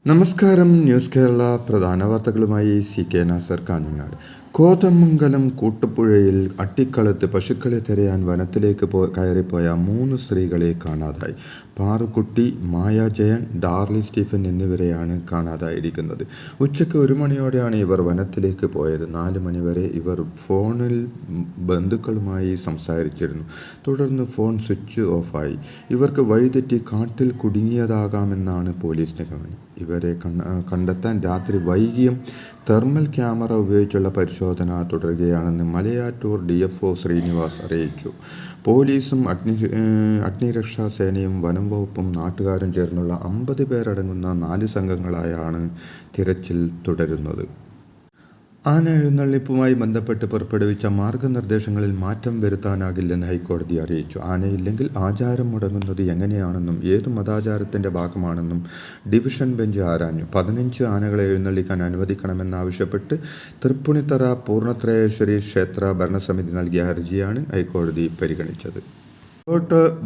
നമസ്കാരം. ന്യൂസ് കേരള പ്രധാന വാർത്തകളുമായി CK നാസർ കാഞ്ഞങ്ങാട്. കോതമംഗലം കൂട്ടുപുഴയിൽ അട്ടിക്കളത്ത് പശുക്കളെ തിരയാൻ വനത്തിലേക്ക് കയറിപ്പോയ 3 സ്ത്രീകളെ കാണാതായി. പാറുക്കുട്ടി, മായ ജയൻ, ഡാർലി സ്റ്റീഫൻ എന്നിവരെയാണ് കാണാതായിരിക്കുന്നത്. ഉച്ചയ്ക്ക് 1 മണിയോടെയാണ് ഇവർ വനത്തിലേക്ക് പോയത്. 4 മണിവരെ ഇവർ ഫോണിൽ ബന്ധുക്കളുമായി സംസാരിച്ചിരുന്നു. തുടർന്ന് ഫോൺ സ്വിച്ച് ഓഫായി. ഇവർക്ക് വഴിതെറ്റി കാട്ടിൽ കുടുങ്ങിയതാകാമെന്നാണ് പോലീസ് നിഗമനം. ഇവരെ കണ്ടെത്താൻ രാത്രി വൈകിയും തെർമൽ ക്യാമറ ഉപയോഗിച്ചുള്ള പരിശോധന തുടരുകയാണെന്ന് മലയാറ്റൂർ DFO ശ്രീനിവാസ് അറിയിച്ചു. പോലീസും അഗ്നിരക്ഷാ സേനയും വനം വകുപ്പും നാട്ടുകാരും ചേർന്നുള്ള 50 പേരടങ്ങുന്ന 4 സംഘങ്ങളായാണ് തിരച്ചിൽ തുടരുന്നത്. ആന എഴുന്നള്ളിപ്പുമായി ബന്ധപ്പെട്ട് പുറപ്പെടുവിച്ച മാർഗനിർദ്ദേശങ്ങളിൽ മാറ്റം വരുത്താനാകില്ലെന്ന് ഹൈക്കോടതി അറിയിച്ചു. ആനയില്ലെങ്കിൽ ആചാരം മുടങ്ങുന്നത് എങ്ങനെയാണെന്നും ഏതു മതാചാരത്തിൻ്റെ ഭാഗമാണെന്നും ഡിവിഷൻ ബെഞ്ച് ആരാഞ്ഞു. 15 ആനകളെ എഴുന്നള്ളിക്കാൻ അനുവദിക്കണമെന്നാവശ്യപ്പെട്ട് തൃപ്പൂണിത്തറ പൂർണ്ണത്രയേശ്വരി ക്ഷേത്ര ഭരണസമിതി നൽകിയ ഹർജിയാണ് ഹൈക്കോടതി പരിഗണിച്ചത്.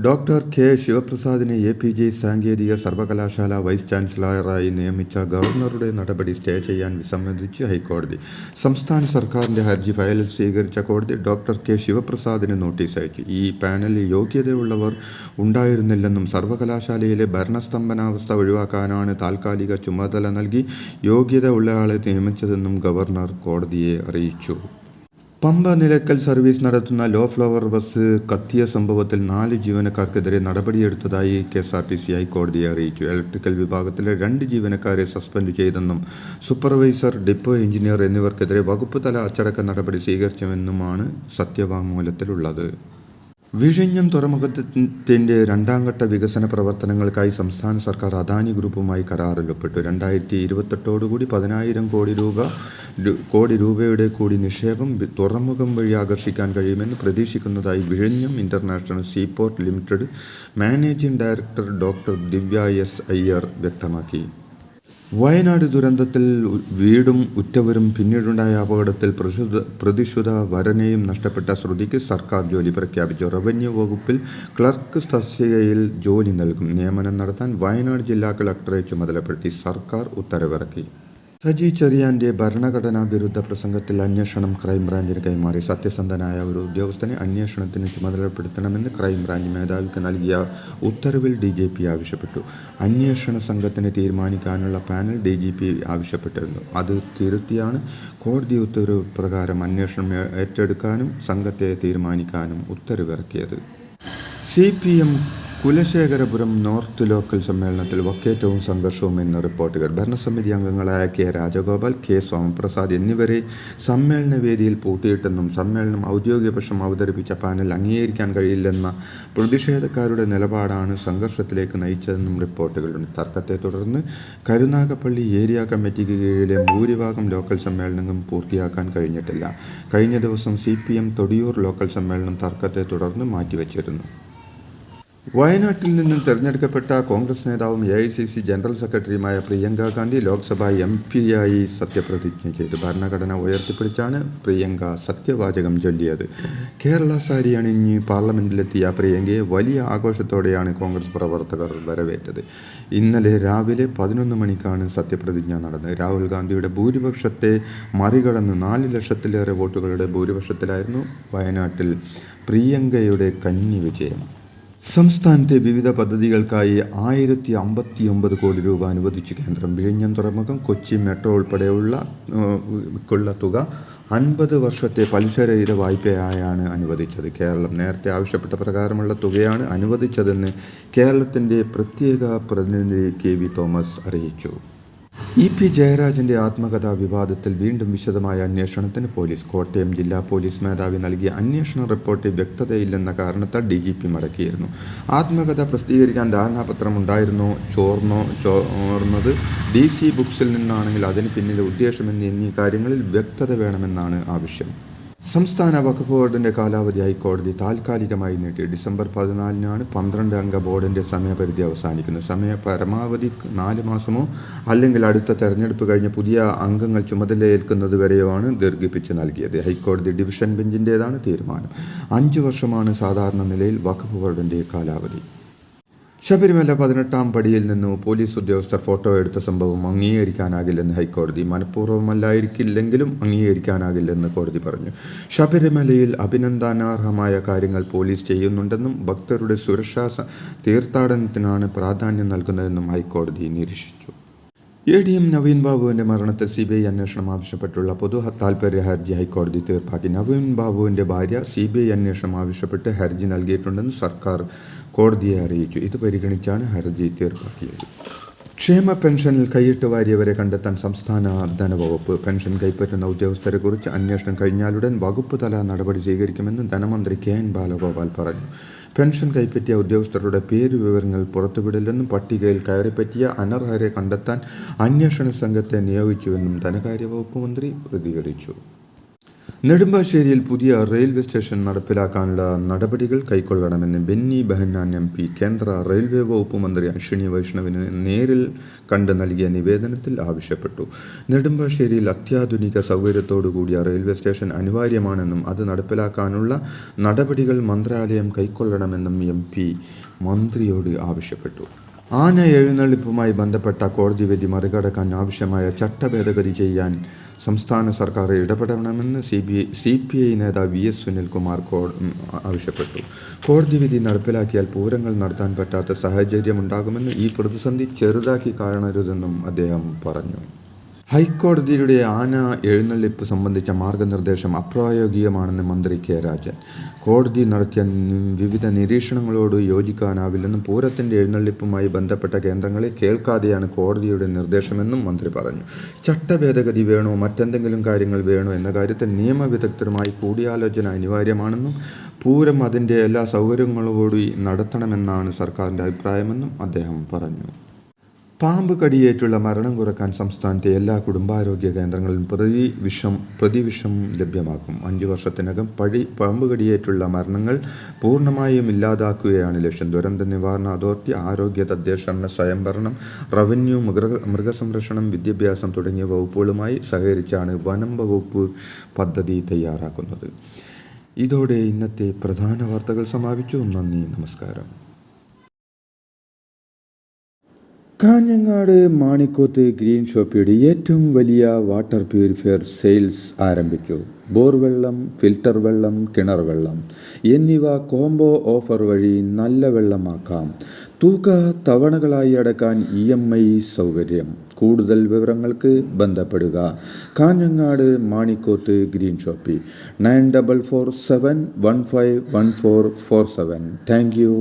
Doctor K. ശിവപ്രസാദിനെ APJ സാങ്കേതിക സർവകലാശാല വൈസ് ചാൻസലറായി നിയമിച്ച ഗവർണറുടെ നടപടി സ്റ്റേ ചെയ്യാൻ വിസമ്മതിച്ച് ഹൈക്കോടതി. സംസ്ഥാന സർക്കാരിൻ്റെ ഹർജി ഫയലിൽ സ്വീകരിച്ച കോടതി ഡോക്ടർ K. ശിവപ്രസാദിന് നോട്ടീസ് അയച്ചു. ഈ പാനലിൽ യോഗ്യതയുള്ളവർ ഉണ്ടായിരുന്നില്ലെന്നും സർവകലാശാലയിലെ ഭരണസ്തംഭനാവസ്ഥ ഒഴിവാക്കാനാണ് താൽക്കാലിക ചുമതല നൽകി യോഗ്യത ഉള്ളയാളെ നിയമിച്ചതെന്നും ഗവർണർ കോടതിയെ അറിയിച്ചു. പമ്പ നിലയ്ക്കൽ സർവീസ് നടത്തുന്ന ലോ ഫ്ലവർ ബസ് കത്തിയ സംഭവത്തിൽ 4 ജീവനക്കാർക്കെതിരെ നടപടിയെടുത്തതായി KSRTC ഹൈക്കോടതിയെ അറിയിച്ചു. ഇലക്ട്രിക്കൽ വിഭാഗത്തിലെ 2 ജീവനക്കാരെ സസ്പെൻഡ് ചെയ്തെന്നും സൂപ്പർവൈസർ, ഡിപ്പോ എഞ്ചിനീയർ എന്നിവർക്കെതിരെ വകുപ്പ് തല അച്ചടക്ക നടപടി സ്വീകരിച്ചുവെന്നുമാണ് സത്യവാങ്മൂലത്തിലുള്ളത്. വിഴിഞ്ഞം തുറമുഖത്തിൻ്റെ 2ഘട്ട വികസന പ്രവർത്തനങ്ങൾക്കായി സംസ്ഥാന സർക്കാർ അദാനി ഗ്രൂപ്പുമായി കരാറിലൊപ്പിട്ടു. 2028ഓടുകൂടി 10,000 കോടി രൂപയുടെ കൂടി നിക്ഷേപം തുറമുഖം വഴി ആകർഷിക്കാൻ കഴിയുമെന്ന് പ്രതീക്ഷിക്കുന്നതായി വിഴിഞ്ഞം international seaport limited managing director doctor Divya S. Iyer വ്യക്തമാക്കി. വയനാട് ദുരന്തത്തിൽ വീടും ഉറ്റവരും പിന്നീടുണ്ടായ അപകടത്തിൽ പ്രതിശ്രുത വരനെയും നഷ്ടപ്പെട്ട ശ്രുതിക്ക് സർക്കാർ ജോലി പ്രഖ്യാപിച്ചു. റവന്യൂ വകുപ്പിൽ ക്ലർക്ക് തസ്തികയിൽ ജോലി നൽകും. നിയമനം നടത്താൻ വയനാട് ജില്ലാ കളക്ടറെ ചുമതലപ്പെടുത്തി സർക്കാർ ഉത്തരവിറക്കി. സജി ചെറിയാൻ്റെ ഭരണഘടനാ വിരുദ്ധ പ്രസംഗത്തിൽ അന്വേഷണം ക്രൈംബ്രാഞ്ചിന് കൈമാറി. സത്യസന്ധനായ ഒരു ഉദ്യോഗസ്ഥനെ അന്വേഷണത്തിന് ചുമതലപ്പെടുത്തണമെന്ന് ക്രൈംബ്രാഞ്ച് മേധാവിക്ക് നൽകിയ ഉത്തരവിൽ DGP ആവശ്യപ്പെട്ടു. അന്വേഷണ സംഘത്തിന് തീരുമാനിക്കാനുള്ള പാനൽ DGP ആവശ്യപ്പെട്ടിരുന്നു. അത് തിരുത്തിയാണ് കോടതി ഉത്തരവ് പ്രകാരം അന്വേഷണം ഏറ്റെടുക്കാനും സംഘത്തെ തീരുമാനിക്കാനും ഉത്തരവിറക്കിയത്. CPM കുലശേഖരപുരം നോർത്ത് ലോക്കൽ സമ്മേളനത്തിൽ വക്കേറ്റവും സംഘർഷവും എന്ന റിപ്പോർട്ടുകൾ. ഭരണസമിതി അംഗങ്ങളായ K. രാജഗോപാൽ, K. സോമപ്രസാദ് എന്നിവരെ സമ്മേളന വേദിയിൽ പൂട്ടിയിട്ടെന്നും സമ്മേളനം ഔദ്യോഗികപക്ഷം അവതരിപ്പിച്ച പാനൽ അംഗീകരിക്കാൻ കഴിയില്ലെന്ന പ്രതിഷേധക്കാരുടെ നിലപാടാണ് സംഘർഷത്തിലേക്ക് നയിച്ചതെന്നും റിപ്പോർട്ടുകളുണ്ട്. തർക്കത്തെ തുടർന്ന് കരുനാഗപ്പള്ളി ഏരിയ കമ്മിറ്റിക്ക് കീഴിലെ ഭൂരിഭാഗം ലോക്കൽ സമ്മേളനങ്ങളും പൂർത്തിയാക്കാൻ കഴിഞ്ഞിട്ടില്ല. കഴിഞ്ഞ ദിവസം CPM തൊടിയൂർ ലോക്കൽ സമ്മേളനം തർക്കത്തെ തുടർന്ന് മാറ്റിവെച്ചിരുന്നു. വയനാട്ടിൽ നിന്നും തെരഞ്ഞെടുക്കപ്പെട്ട കോൺഗ്രസ് നേതാവും AICC ജനറൽ സെക്രട്ടറിയുമായ പ്രിയങ്ക ഗാന്ധി ലോക്സഭാ MP-യായി സത്യപ്രതിജ്ഞ ചെയ്തു. ഭരണഘടന ഉയർത്തിപ്പിടിച്ചാണ് പ്രിയങ്ക സത്യവാചകം ചൊല്ലിയത്. കേരള സാരി അണിഞ്ഞ് പാർലമെന്റിലെത്തിയ പ്രിയങ്കയെ വലിയ ആഘോഷത്തോടെയാണ് കോൺഗ്രസ് പ്രവർത്തകർ വരവേറ്റത്. ഇന്നലെ രാവിലെ 11 മണിക്കാണ് സത്യപ്രതിജ്ഞ നടന്നത്. രാഹുൽ ഗാന്ധിയുടെ ഭൂരിപക്ഷത്തെ മറികടന്ന് 4 ലക്ഷത്തിലേറെ വോട്ടുകളുടെ ഭൂരിപക്ഷത്തിലായിരുന്നു വയനാട്ടിൽ പ്രിയങ്കയുടെ കന്നി വിജയം. സംസ്ഥാനത്തെ വിവിധ പദ്ധതികൾക്കായി 1059 കോടി രൂപ അനുവദിച്ചു കേന്ദ്രം. വിഴിഞ്ഞം തുറമുഖം, കൊച്ചി മെട്രോ ഉൾപ്പെടെയുള്ള തുക 50 വർഷത്തെ പലിശരഹിത വായ്പയായാണ് അനുവദിച്ചത്. കേരളം നേരത്തെ ആവശ്യപ്പെട്ട പ്രകാരമുള്ള തുകയാണ് അനുവദിച്ചതെന്ന് കേരളത്തിൻ്റെ പ്രത്യേക പ്രതിനിധി KV തോമസ് അറിയിച്ചു. EP ജയരാജൻ്റെ ആത്മകഥാ വിവാദത്തിൽ വീണ്ടും വിശദമായ അന്വേഷണത്തിന് പോലീസ്. കോട്ടയം ജില്ലാ പോലീസ് മേധാവി നൽകിയ അന്വേഷണ റിപ്പോർട്ടിൽ വ്യക്തതയില്ലെന്ന കാരണത്താൽ DGP മടക്കിയിരുന്നു. ആത്മകഥ പ്രസിദ്ധീകരിക്കാൻ ധാരണാപത്രം ഉണ്ടായിരുന്നോ, ചോർന്നത് DC ബുക്സിൽ നിന്നാണെങ്കിൽ അതിന് പിന്നിലെ ഉദ്ദേശം എന്നീ കാര്യങ്ങളിൽ വ്യക്തത വേണമെന്നാണ് ആവശ്യം. സംസ്ഥാന വഖഫ് ബോർഡിൻ്റെ കാലാവധി ഹൈക്കോടതി താൽക്കാലികമായി നീട്ടി. ഡിസംബർ 14-നാണ് 12 അംഗ ബോർഡിൻ്റെ സമയപരിധി അവസാനിക്കുന്നത്. പരമാവധി 4 മാസമോ അല്ലെങ്കിൽ അടുത്ത തെരഞ്ഞെടുപ്പ് കഴിഞ്ഞ് പുതിയ അംഗങ്ങൾ ചുമതലയേൽക്കുന്നതുവരെയോ ആണ് ദീർഘിപ്പിച്ച് നൽകിയത്. ഹൈക്കോടതി ഡിവിഷൻ ബെഞ്ചിൻ്റേതാണ് തീരുമാനം. 5 വർഷമാണ് സാധാരണ നിലയിൽ വഖഫ് ബോർഡിൻ്റെ കാലാവധി. ശബരിമല 18-ാം പടിയിൽ നിന്ന് പോലീസ് ഉദ്യോഗസ്ഥർ ഫോട്ടോ എടുത്ത സംഭവം അംഗീകരിക്കാനാകില്ലെന്ന് ഹൈക്കോടതി. മനഃപൂർവ്വമല്ലായിരിക്കില്ലെങ്കിലും അംഗീകരിക്കാനാകില്ലെന്ന് കോടതി പറഞ്ഞു. ശബരിമലയിൽ അഭിനന്ദനാർഹമായ കാര്യങ്ങൾ പോലീസ് ചെയ്യുന്നുണ്ടെന്നും ഭക്തരുടെ സുരക്ഷാ തീർത്ഥാടനത്തിനാണ് പ്രാധാന്യം നൽകുന്നതെന്നും ഹൈക്കോടതി നിരീക്ഷിച്ചു. ADM നവീൻ ബാബുവിൻ്റെ മരണത്തിൽ CBI അന്വേഷണം ആവശ്യപ്പെട്ടുള്ള പൊതു താൽപര്യ ഹർജി ഹൈക്കോടതി തീർപ്പാക്കി. നവീൻ ബാബുവിൻ്റെ ഭാര്യ CBI അന്വേഷണം ആവശ്യപ്പെട്ട് ഹർജി നൽകിയിട്ടുണ്ടെന്ന് സർക്കാർ കോടതിയെ അറിയിച്ചു. ഇത് പരിഗണിച്ചാണ് ഹർജി തീർപ്പാക്കിയത്. ക്ഷേമ പെൻഷനിൽ കൈയിട്ട് വാരിയവരെ കണ്ടെത്താൻ സംസ്ഥാന ധനവകുപ്പ്. പെൻഷൻ കൈപ്പറ്റുന്ന ഉദ്യോഗസ്ഥരെക്കുറിച്ച് അന്വേഷണം കഴിഞ്ഞാലുടൻ വകുപ്പ് തല നടപടി സ്വീകരിക്കുമെന്ന് ധനമന്ത്രി KN ബാലഗോപാൽ പറഞ്ഞു. പെൻഷൻ കൈപ്പറ്റിയ ഉദ്യോഗസ്ഥരുടെ പേരുവിവരങ്ങൾ പുറത്തുവിടില്ലെന്നും പട്ടികയിൽ കയറിപ്പറ്റിയ അനർഹരെ കണ്ടെത്താൻ അന്വേഷണ സംഘത്തെ നിയോഗിച്ചുവെന്നും ധനകാര്യ വകുപ്പ് മന്ത്രി പ്രതികരിച്ചു. നെടുമ്പാശ്ശേരിയിൽ പുതിയ റെയിൽവേ സ്റ്റേഷൻ നടപ്പിലാക്കാനുള്ള നടപടികൾ കൈക്കൊള്ളണമെന്ന് ബെന്നി ബെഹന്നാൻ MP കേന്ദ്ര റെയിൽവേ വകുപ്പ് മന്ത്രി അശ്വിനി വൈഷ്ണവിന് നേരിൽ കണ്ട് നൽകിയ നിവേദനത്തിൽ ആവശ്യപ്പെട്ടു. നെടുമ്പാശ്ശേരിയിൽ അത്യാധുനിക സൗകര്യത്തോടുകൂടിയ റെയിൽവേ സ്റ്റേഷൻ അനിവാര്യമാണെന്നും അത് നടപ്പിലാക്കാനുള്ള നടപടികൾ മന്ത്രാലയം കൈക്കൊള്ളണമെന്നും MP മന്ത്രിയോട് ആവശ്യപ്പെട്ടു. ആന എഴുന്നള്ളിപ്പുമായി ബന്ധപ്പെട്ട കോടതി വിധി മറികടക്കാൻ ആവശ്യമായ ചട്ടഭേദഗതി ചെയ്യാൻ സംസ്ഥാന സർക്കാർ ഇടപെടണമെന്ന് CPI നേതാവ് VS സുനിൽകുമാർ ആവശ്യപ്പെട്ടു. കോടതി വിധി നടപ്പിലാക്കിയാൽ പൂരങ്ങൾ നടത്താൻ പറ്റാത്ത സാഹചര്യമുണ്ടാകുമെന്ന് ഈ പ്രതിസന്ധി ചെറുതാക്കി കാണരുതെന്നും അദ്ദേഹം പറഞ്ഞു. ഹൈക്കോടതിയുടെ ആന എഴുന്നള്ളിപ്പ് സംബന്ധിച്ച മാർഗനിർദ്ദേശം അപ്രായോഗികമാണെന്ന് മന്ത്രി K രാജൻ. കോടതി നടത്തിയ വിവിധ നിരീക്ഷണങ്ങളോട് യോജിക്കാനാവില്ലെന്നും പൂരത്തിൻ്റെ എഴുന്നള്ളിപ്പുമായി ബന്ധപ്പെട്ട കേന്ദ്രങ്ങളെ കേൾക്കാതെയാണ് കോടതിയുടെ നിർദ്ദേശമെന്നും മന്ത്രി പറഞ്ഞു. ചട്ടഭേദഗതി വേണോ മറ്റെന്തെങ്കിലും കാര്യങ്ങൾ വേണോ എന്ന കാര്യത്തിൽ നിയമവിദഗ്ധരുമായി കൂടിയാലോചന അനിവാര്യമാണെന്നും പൂരം അതിൻ്റെ എല്ലാ സൗകര്യങ്ങളോടുകൂടി നടത്തണമെന്നാണ് സർക്കാരിൻ്റെ അഭിപ്രായമെന്നും അദ്ദേഹം പറഞ്ഞു. പാമ്പ് കടിയേറ്റുള്ള മരണം കുറയ്ക്കാൻ സംസ്ഥാനത്തെ എല്ലാ കുടുംബാരോഗ്യ കേന്ദ്രങ്ങളിലും പ്രതിവിഷം ലഭ്യമാക്കും. 5 വർഷത്തിനകം പാമ്പ് കടിയേറ്റുള്ള മരണങ്ങൾ പൂർണ്ണമായും ഇല്ലാതാക്കുകയാണ് ലക്ഷ്യം. ദുരന്ത നിവാരണ അതോറിറ്റി, ആരോഗ്യ, തദ്ദേശഭരണ സ്വയംഭരണം, റവന്യൂ, മൃഗസംരക്ഷണം, വിദ്യാഭ്യാസം തുടങ്ങിയ വകുപ്പുകളുമായി സഹകരിച്ചാണ് വനം വകുപ്പ് പദ്ധതി തയ്യാറാക്കുന്നത്. ഇതോടെ ഇന്നത്തെ പ്രധാന വാർത്തകൾ സമാപിച്ചു. നന്ദി, നമസ്കാരം. കാഞ്ഞങ്ങാട് മാണിക്കോത്ത് ഗ്രീൻ ഷോപ്പിയുടെ ഏറ്റവും വലിയ വാട്ടർ പ്യൂരിഫയർ സെയിൽസ് ആരംഭിച്ചു. ബോർവെള്ളം, ഫിൽട്ടർ വെള്ളം, കിണർ വെള്ളം എന്നിവ കോംബോ ഓഫർ വഴി നല്ല വെള്ളമാക്കാം. തുക തവണകളായി അടക്കാൻ EMI സൗകര്യം. കൂടുതൽ വിവരങ്ങൾക്ക് ബന്ധപ്പെടുക. Kanhangad Manikoth green shoppy 9447151447. Thank U.